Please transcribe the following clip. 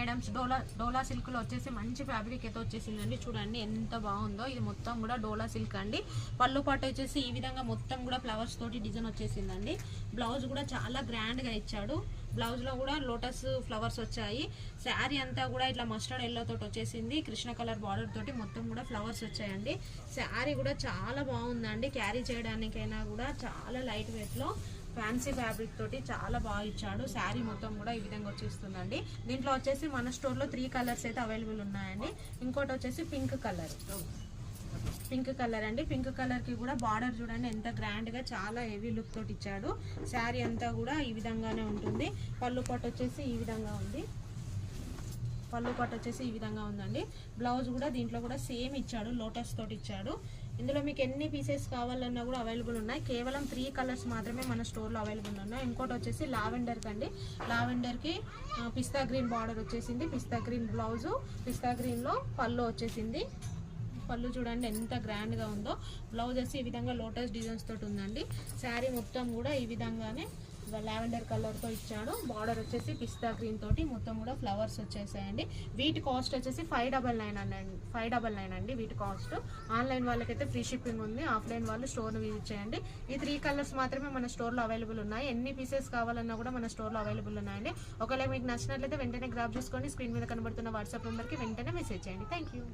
Madams డోలా silk లో వచ్చేసి మంచి ఫ్యాబ్రిక్ అయితే వచ్చేసిందండి. చూడండి ఎంత బాగుందో. ఇది మొత్తం కూడా డోలా సిల్క్ అండి. పళ్ళు పాటు వచ్చేసి ఈ విధంగా మొత్తం కూడా ఫ్లవర్స్ తోటి డిజైన్ వచ్చేసిందండి. బ్లౌజ్ కూడా చాలా గ్రాండ్ గా ఇచ్చాడు. బ్లౌజ్ లో కూడా లోటస్ ఫ్లవర్స్ వచ్చాయి. శారీ అంతా కూడా ఇట్లా మస్టర్డ్ ఎల్లో తోటి వచ్చేసింది. కృష్ణ కలర్ బార్డర్ తోటి మొత్తం కూడా ఫ్లవర్స్ వచ్చాయండి. శారీ కూడా చాలా బాగుందండి. క్యారీ చేయడానికైనా కూడా చాలా లైట్ వెయిట్ లో ఫ్యాన్సీ ఫ్యాబ్రిక్ తోటి చాలా బాగా ఇచ్చాడు. శారీ మొత్తం కూడా ఈ విధంగా వచ్చేస్తుందండి. దీంట్లో వచ్చేసి మన స్టోర్ లో 3 కలర్స్ అయితే అవైలబుల్ ఉన్నాయండి. ఇంకోటి వచ్చేసి పింక్ కలర్ అండి. పింక్ కలర్ కి కూడా బార్డర్ చూడండి ఎంత గ్రాండ్ గా చాలా హెవీ లుక్ తోటి ఇచ్చాడు. శారీ అంతా కూడా ఈ విధంగానే ఉంటుంది. పళ్ళు పట్టు వచ్చేసి ఈ విధంగా ఉంది. ఉందండి. బ్లౌజ్ కూడా దీంట్లో కూడా సేమ్ ఇచ్చాడు. లోటస్ తోటి ఇచ్చాడు. ఇందులో మీకు ఎన్ని పీసెస్ కావాలన్నా కూడా అవైలబుల్ ఉన్నాయి. కేవలం 3 కలర్స్ మాత్రమే మన స్టోర్లో అవైలబుల్ ఉన్నాయి. ఇంకోటి వచ్చేసి లావెండర్ కండి. లావెండర్కి పిస్తా గ్రీన్ బార్డర్ వచ్చేసింది. పిస్తా గ్రీన్ బ్లౌజు, పిస్తా గ్రీన్లో పళ్ళు వచ్చేసింది. పళ్ళు చూడండి ఎంత గ్రాండ్గా ఉందో. బ్లౌజ్ వచ్చి ఈ విధంగా లోటస్ డిజైన్స్ తోటి ఉందండి. శారీ మొత్తం కూడా ఈ విధంగానే లావెండర్ కలర్తో ఇచ్చాడు. బార్డర్ వచ్చేసి పిస్తా గ్రీన్ తోటి మొత్తం కూడా ఫ్లవర్స్ వచ్చేసాయండి. వీటి కాస్ట్ వచ్చేసి 599 అండి. వీటి కాస్ట్. ఆన్లైన్ వాళ్ళకైతే ఫ్రీ షిప్పింగ్ ఉంది. ఆఫ్లైన్ వాళ్ళు స్టోర్ని విజిట్ చేయండి. ఈ 3 కలర్స్ మాత్రమే మన స్టోర్లో అవైలబుల్ ఉన్నాయి. ఎన్ని పీసెస్ కావాలన్నా కూడా మన స్టోర్లో అవైలబుల్ ఉన్నాయండి. ఒకవేళ మీకు నచ్చినట్లయితే వెంటనే గ్రాప్ చేసుకోండి. స్క్రీన్ మీద కనబడుతున్న వాట్సాప్ నెంబర్కి వెంటనే మెసేజ్ చేయండి. Thank you.